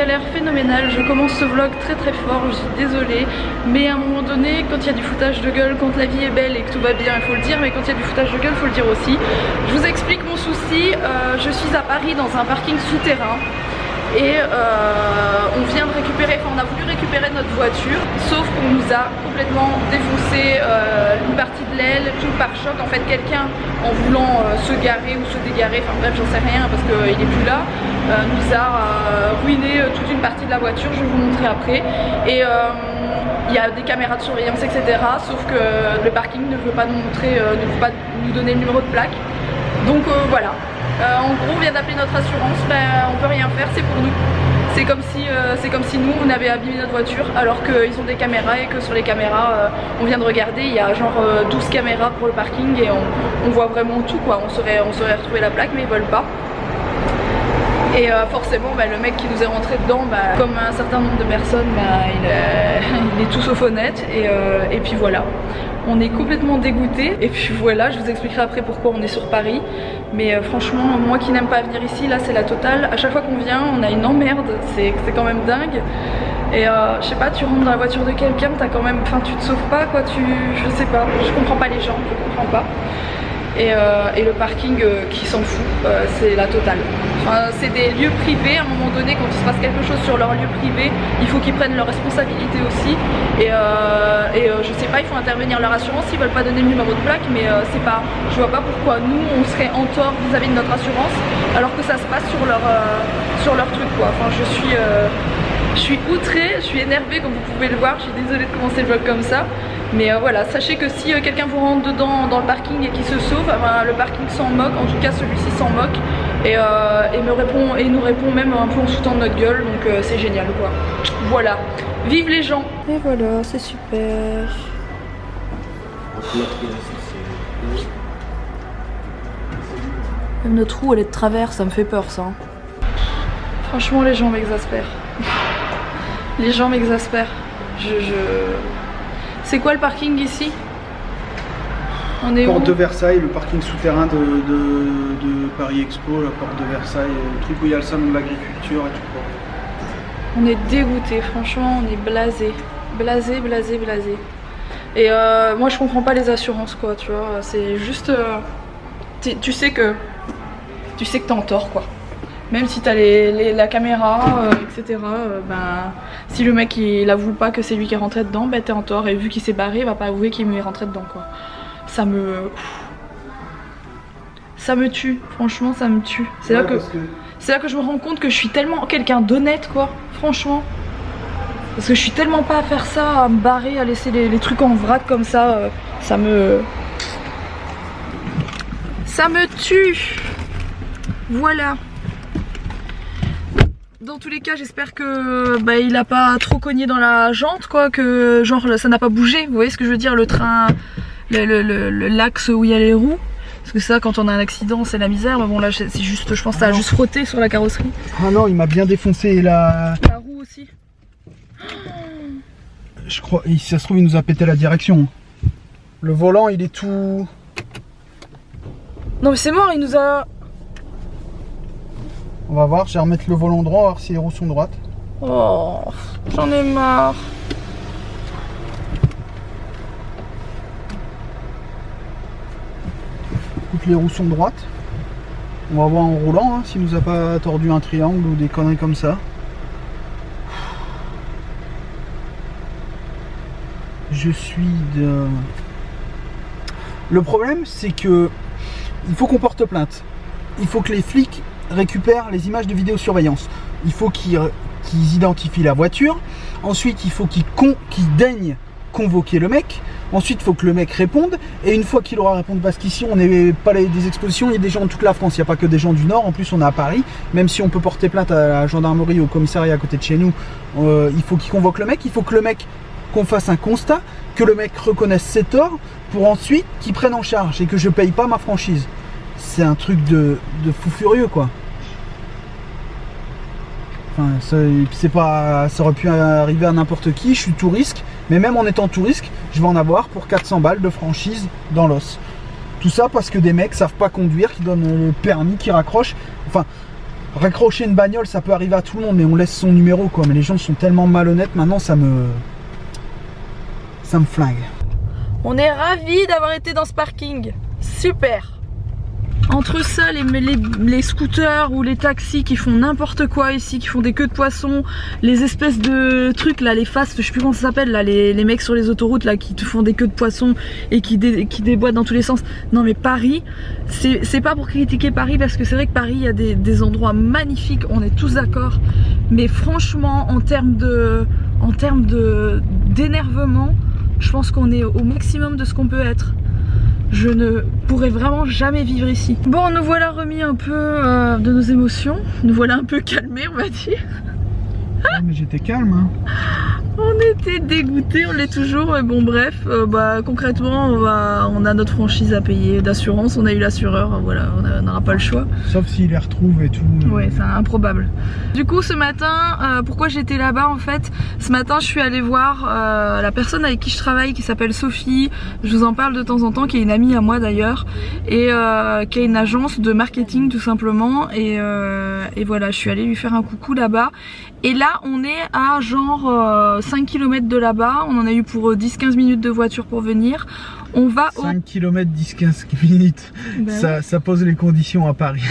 galère phénoménale, je commence ce vlog très fort, je suis désolée, mais à un moment donné, quand il y a du foutage de gueule, quand la vie est belle et que tout va bien, il faut le dire, mais quand il y a du foutage de gueule, il faut le dire aussi. Je vous explique mon souci, je suis à Paris dans un parking souterrain. Et on vient de récupérer, enfin on a voulu récupérer notre voiture, sauf qu'on nous a complètement défoncé une partie de l'aile, tout le pare-choc. En fait quelqu'un en voulant se garer ou se dégarer, enfin bref j'en sais rien parce qu'il n'est plus là, nous a ruiné toute une partie de la voiture, je vais vous montrer après. Et il y a des caméras de surveillance etc. Sauf que le parking ne veut pas nous montrer, ne veut pas nous donner le numéro de plaque. Donc voilà. En gros on vient d'appeler notre assurance, on peut rien faire, c'est pour nous. C'est comme si nous on avait abîmé notre voiture alors qu'ils ont des caméras et que sur les caméras on vient de regarder, il y a genre 12 caméras pour le parking et on voit vraiment tout quoi. On saurait retrouver la plaque mais ils veulent pas. Et forcément le mec qui nous est rentré dedans, comme un certain nombre de personnes, il est tout sauf honnête et puis voilà. On est complètement dégoûté et puis voilà, je vous expliquerai après pourquoi on est sur Paris. Mais franchement, moi qui n'aime pas venir ici, là c'est la totale. À chaque fois qu'on vient, on a une emmerde, c'est quand même dingue. Et je sais pas, tu rentres dans la voiture de quelqu'un, t'as quand même, enfin tu te sauves pas quoi, je sais pas, je comprends pas les gens, je comprends pas. Et le parking qui s'en fout, c'est la totale. Enfin, c'est des lieux privés, à un moment donné quand il se passe quelque chose sur leur lieu privé, il faut qu'ils prennent leurs responsabilités aussi. Et je sais pas, il faut intervenir leur assurance, ils veulent pas donner le numéro de plaque, mais c'est pas, je vois pas pourquoi nous on serait en tort vis-à-vis de notre assurance alors que ça se passe sur leur truc quoi. Enfin je suis outrée, je suis énervée comme vous pouvez le voir, je suis désolée de commencer le vlog comme ça. Mais voilà, sachez que si quelqu'un vous rentre dedans dans le parking et qui se sauve, le parking s'en moque, en tout cas celui-ci s'en moque et nous répond même un peu en foutant de notre gueule, donc c'est génial quoi. Voilà, vive les gens. Et voilà, c'est super. Même notre roue elle est de travers, ça me fait peur ça. Franchement les gens m'exaspèrent. Les gens m'exaspèrent. C'est quoi le parking ici? On est Porte où? de Versailles, le parking souterrain de Paris Expo, la porte de Versailles, le truc où il y a le salon de l'agriculture et tout quoi. On est dégoûté, franchement on est blasé. Blasé. Et moi je comprends pas les assurances quoi, tu vois, c'est juste... tu sais que t'es en tort quoi. Même si t'as la caméra, etc. Si le mec il avoue pas que c'est lui qui est rentré dedans, t'es en tort. Et vu qu'il s'est barré, il va pas avouer qu'il est rentré dedans quoi. Ça me tue, franchement ça me tue. C'est là que je me rends compte que je suis tellement quelqu'un d'honnête quoi, franchement. Parce que je suis tellement pas à faire ça, à me barrer, à laisser les trucs en vrac comme ça, ça me tue. Voilà. Dans tous les cas j'espère que il a pas trop cogné dans la jante quoi, que genre ça n'a pas bougé, vous voyez ce que je veux dire, le train, l'axe où il y a les roues. Parce que ça quand on a un accident c'est la misère, mais bon là c'est juste, je pense que ça a juste frotté sur la carrosserie. Ah non, il m'a bien défoncé la roue aussi. Je crois, si ça se trouve il nous a pété la direction. Le volant il est tout... Non mais c'est mort, il nous a... On va voir, je vais remettre le volant droit, voir si les roues sont droites. Oh, j'en ai marre. Toutes les roues sont droites. On va voir en roulant, s'il nous a pas tordu un triangle ou des conneries comme ça. Je suis de... Le problème c'est que il faut qu'on porte plainte. Il faut que les flics récupèrent les images de vidéosurveillance. Il faut qu'ils identifient la voiture. Ensuite il faut qu'ils daignent convoquer le mec. Ensuite il faut que le mec réponde. Et une fois qu'il aura répondu, parce qu'ici on n'est pas des expositions, il y a des gens de toute la France, il n'y a pas que des gens du Nord. En plus on est à Paris. Même si on peut porter plainte à la gendarmerie, au commissariat à côté de chez nous, il faut qu'il convoque le mec. Il faut que le mec, qu'on fasse un constat, que le mec reconnaisse ses torts, pour ensuite qu'il prenne en charge et que je paye pas ma franchise. C'est un truc de fou furieux quoi. Enfin, ça aurait pu arriver à n'importe qui. Je suis tout risque, mais même en étant tout risque, je vais en avoir pour 400 balles de franchise dans l'os. Tout ça parce que des mecs savent pas conduire, qui donnent le permis, qui raccrochent. Enfin, raccrocher une bagnole, ça peut arriver à tout le monde, mais on laisse son numéro quoi. Mais les gens sont tellement malhonnêtes maintenant, ça me flingue. On est ravis d'avoir été dans ce parking. Super. Entre ça, les scooters ou les taxis qui font n'importe quoi ici, qui font des queues de poisson, les espèces de trucs là, les fast, je sais plus comment ça s'appelle là, les mecs sur les autoroutes là qui te font des queues de poisson et qui déboîtent dans tous les sens. Non mais Paris, c'est pas pour critiquer Paris parce que c'est vrai que Paris il y a des endroits magnifiques, on est tous d'accord. Mais franchement, en termes d'énervement, je pense qu'on est au maximum de ce qu'on peut être. Je ne pourrais vraiment jamais vivre ici. Bon, nous voilà remis un peu de nos émotions. Nous voilà un peu calmés, on va dire. Ah, mais j'étais calme hein. On était dégoûtés, on l'est toujours, mais bon bref, concrètement on a notre franchise à payer d'assurance, on a eu l'assureur, voilà, on n'aura pas le choix. Sauf s'il les retrouve et tout. Ouais, c'est improbable. Du coup ce matin, pourquoi j'étais là-bas en fait? Ce matin je suis allée voir la personne avec qui je travaille qui s'appelle Sophie, je vous en parle de temps en temps, qui est une amie à moi d'ailleurs, et qui a une agence de marketing tout simplement, et voilà, je suis allée lui faire un coucou là-bas. Et là on est à genre 5 km de là-bas, on en a eu pour 10-15 minutes de voiture pour venir. On va 5 km 10-15 minutes, ben ça pose les conditions à Paris.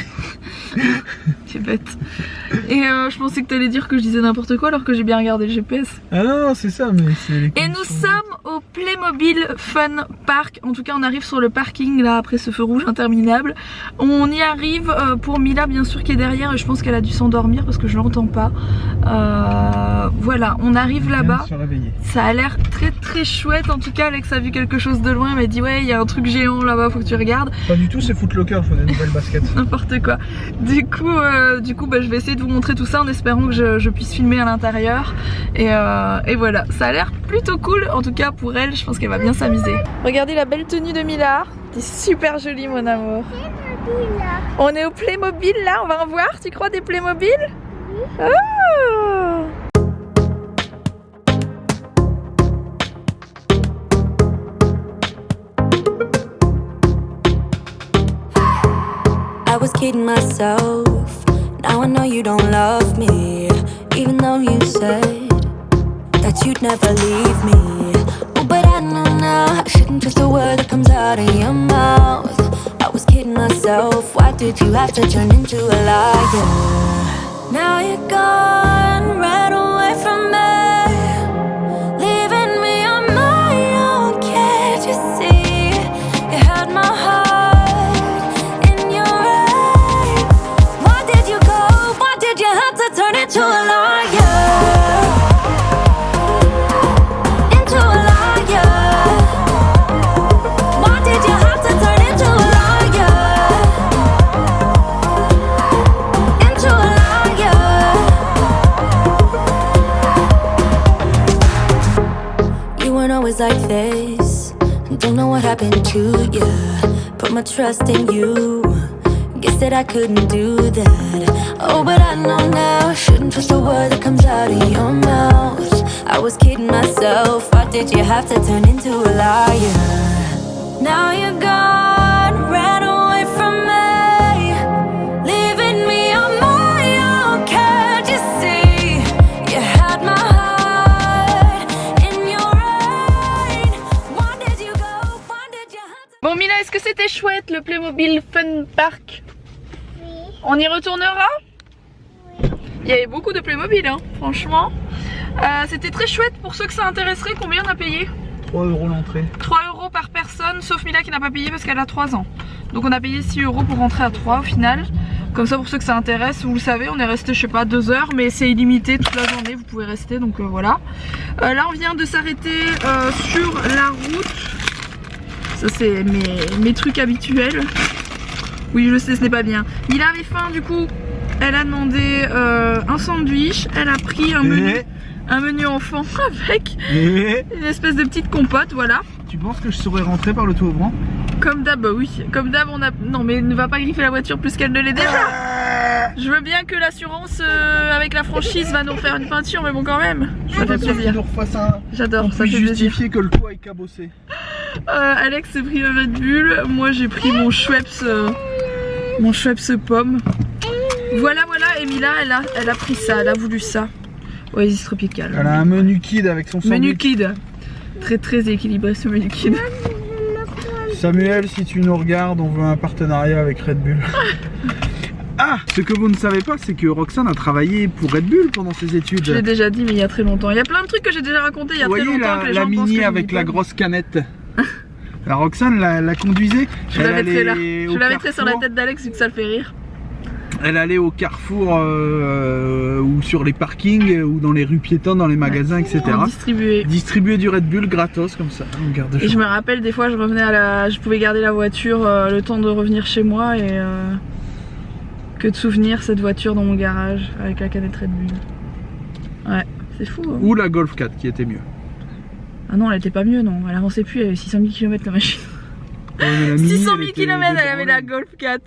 C'est bête. Et je pensais que tu allais dire que je disais n'importe quoi alors que j'ai bien regardé le GPS. Ah non, c'est ça, mais c'est les conditions. Et nous sommes au Playmobil Fun Park. En tout cas on arrive sur le parking là après ce feu rouge interminable. On y arrive pour Mila bien sûr qui est derrière, et je pense qu'elle a dû s'endormir parce que je l'entends pas. Voilà, on arrive là-bas. Ça a l'air très chouette. En tout cas Alex a vu quelque chose de loin, elle m'a dit ouais il y a un truc géant là-bas, faut que tu regardes. Pas du tout, c'est Footlocker, il faut des nouvelles baskets. N'importe quoi. Du coup je vais essayer de vous montrer tout ça en espérant que je puisse filmer à l'intérieur. Et voilà, ça a l'air plutôt cool. En tout cas pour elle, je pense qu'elle va bien s'amuser. Regardez la belle tenue de Mila. T'es super jolie mon amour. On est au Playmobil là, on va en voir, tu crois, des Playmobil? Oh! I was kidding myself. Now I know you don't love me, even though you said that you'd never leave me. Oh, but I know now I shouldn't trust a word that comes out of your mouth. I was kidding myself. Why did you have to turn into a liar? Now you're gone, ran away from me, leaving me on my own. Can't you see? You had my heart. Turn into a liar, into a liar. Why did you have to turn into a liar, into a liar? You weren't always like this. Don't know what happened to you. Put my trust in you. Guess that I couldn't do that. Oh, but I know now I shouldn't trust a word that comes out of your mouth. I was kidding myself. Why did you have to turn into a liar? Now you're gone, ran away from me, leaving me on my own. Can't you see? You had my heart in your rain. Why did you go? Why did you have to... Bon Mila, est-ce que c'était chouette le Playmobil Fun Park? Oui. On y retournera? Oui. Il y avait beaucoup de Playmobil hein, franchement. C'était très chouette. Pour ceux que ça intéresserait, combien on a payé? 3 € l'entrée. 3 € par personne, sauf Mila qui n'a pas payé parce qu'elle a 3 ans. Donc on a payé 6 € pour rentrer à 3 au final. Comme ça pour ceux que ça intéresse, vous le savez, on est resté je sais pas 2 heures, mais c'est illimité toute la journée, vous pouvez rester, donc voilà. Là on vient de s'arrêter sur la route. Ça c'est mes trucs habituels. Oui je sais, ce n'est pas bien. Mila avait faim du coup, elle a demandé un sandwich, elle a pris un menu enfant avec une espèce de petite compote, voilà. Tu penses que je saurais rentrer par le toit ouvrant? Comme d'hab, oui. Comme d'hab, on a... Non mais ne va pas griffer la voiture plus qu'elle ne l'est déjà. Je veux bien que l'assurance avec la franchise va nous faire une peinture, mais bon quand même. Ça fait plaisir. J'adore, ça fait plaisir. Justifier que le toit est cabossé. Alex s'est pris un Red Bull, moi j'ai pris mon Schweppes pomme. Voilà, et Mila, elle a pris ça, elle a voulu ça. Oasis Tropical. Elle a un menu kid avec son sandwich. Menu kid. Très très équilibré ce menu kid. Samuel, si tu nous regardes, on veut un partenariat avec Red Bull. Ah, ce que vous ne savez pas, c'est que Roxane a travaillé pour Red Bull pendant ses études. Je l'ai déjà dit, mais il y a très longtemps. Il y a plein de trucs que j'ai déjà raconté il y a très longtemps que les gens pensent que je Mini dis avec pas. la grosse canette. La Roxane la conduisait. Je la mettrai là. Je la mettrai sur la tête d'Alex vu que ça le fait rire. Elle allait au carrefour ou sur les parkings ou dans les rues piétonnes, dans les magasins, etc. Distribuer du Red Bull gratos comme ça. Et je me rappelle des fois je revenais je pouvais garder la voiture le temps de revenir chez moi et que de souvenir cette voiture dans mon garage avec la canette Red Bull. Ouais, c'est fou. Hein. Ou la Golf 4 qui était mieux. Ah non, elle était pas mieux, non. Elle avançait plus, elle avait 600 000 km la machine. Ouais, 600 000 km, elle avait la Golf 4.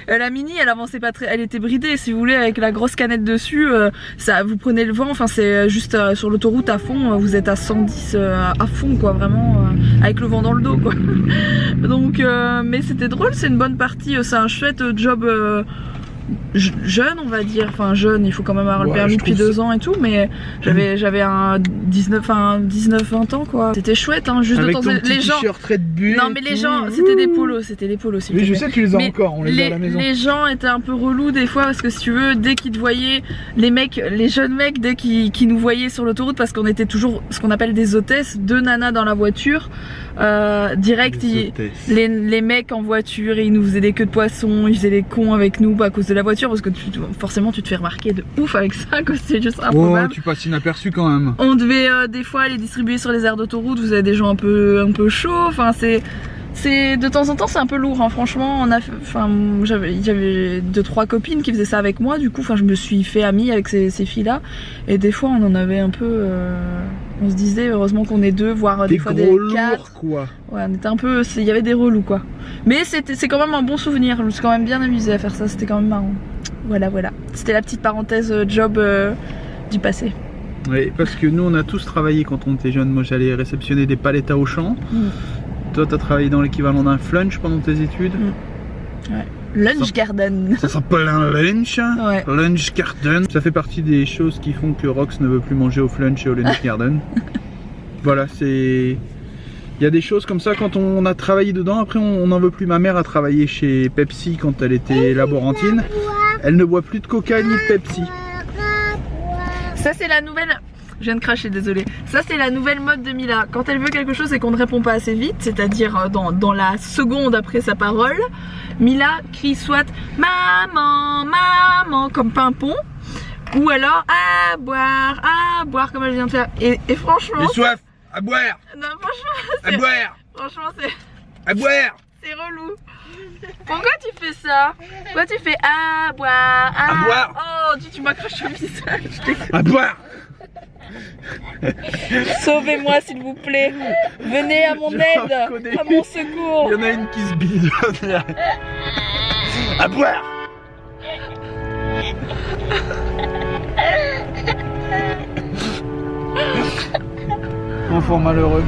La Mini, elle avançait pas très. Elle était bridée, si vous voulez, avec la grosse canette dessus. Ça, vous prenez le vent, enfin, c'est juste sur l'autoroute à fond. Vous êtes à 110 à fond, quoi, vraiment, avec le vent dans le dos, quoi. Donc, mais c'était drôle, c'est une bonne partie. C'est un chouette job. Jeune, on va dire, enfin jeune, il faut quand même avoir le permis depuis 2 ans et tout, mais j'avais un 19-20 ans quoi. C'était chouette, hein, juste avec de temps les gens. Non mais les gens, c'était des polos. Oui, je sais que tu les as encore, on les a à la maison. Les gens étaient un peu relous des fois parce que si tu veux, dès qu'ils te voyaient, les jeunes mecs, dès qu'ils nous voyaient sur l'autoroute, parce qu'on était toujours ce qu'on appelle des hôtesses, 2 nanas dans la voiture, direct, les mecs en voiture, ils nous faisaient des queues de poisson, ils faisaient des cons avec nous à cause de la voiture parce que forcément tu te fais remarquer de ouf avec ça, c'est juste improbable. Oh, tu passes inaperçu quand même. On devait des fois les distribuer sur les aires d'autoroute, vous avez des gens un peu chauds, enfin c'est de temps en temps c'est un peu lourd, hein. Franchement j'avais 2-3 copines qui faisaient ça avec moi, du coup je me suis fait amie avec ces filles là et des fois on en avait un peu on se disait heureusement qu'on est 2 voire des fois des 4 quoi. Ouais, on était un peu, il y avait des relous quoi, mais c'est quand même un bon souvenir, je me suis quand même bien amusée à faire ça, c'était quand même marrant. Voilà, c'était la petite parenthèse job du passé. Oui, parce que nous on a tous travaillé quand on était jeunes. Moi j'allais réceptionner des palettes à Auchan. Toi t'as travaillé dans l'équivalent d'un flunch pendant tes études. Ouais. Lunch Garden. Ça s'appelle un lunch. Ouais. Lunch Garden. Ça fait partie des choses qui font que Rox ne veut plus manger au flunch et au lunch garden. Voilà, c'est... Il y a des choses comme ça quand on a travaillé dedans, après on n'en veut plus. Ma mère a travaillé chez Pepsi quand elle était laborantine. Elle ne boit plus de coca ni de Pepsi. Ça c'est la nouvelle... Je viens de cracher, désolé. Ça c'est la nouvelle mode de Mila. Quand elle veut quelque chose et qu'on ne répond pas assez vite, c'est-à-dire dans la seconde après sa parole, Mila crie soit maman, maman comme pimpon, ou alors à boire comme elle vient de faire. Et franchement... J'ai soif, à boire. Non franchement à boire. Franchement c'est... À boire. C'est relou. Pourquoi tu fais ça? Pourquoi tu fais à boire? À boire. Oh, tu m'accroches au visage. À boire. Sauvez-moi s'il vous plaît. Venez à mon aide, à mon secours. Il y en a une qui se bidonne. À boire. Enfant malheureux.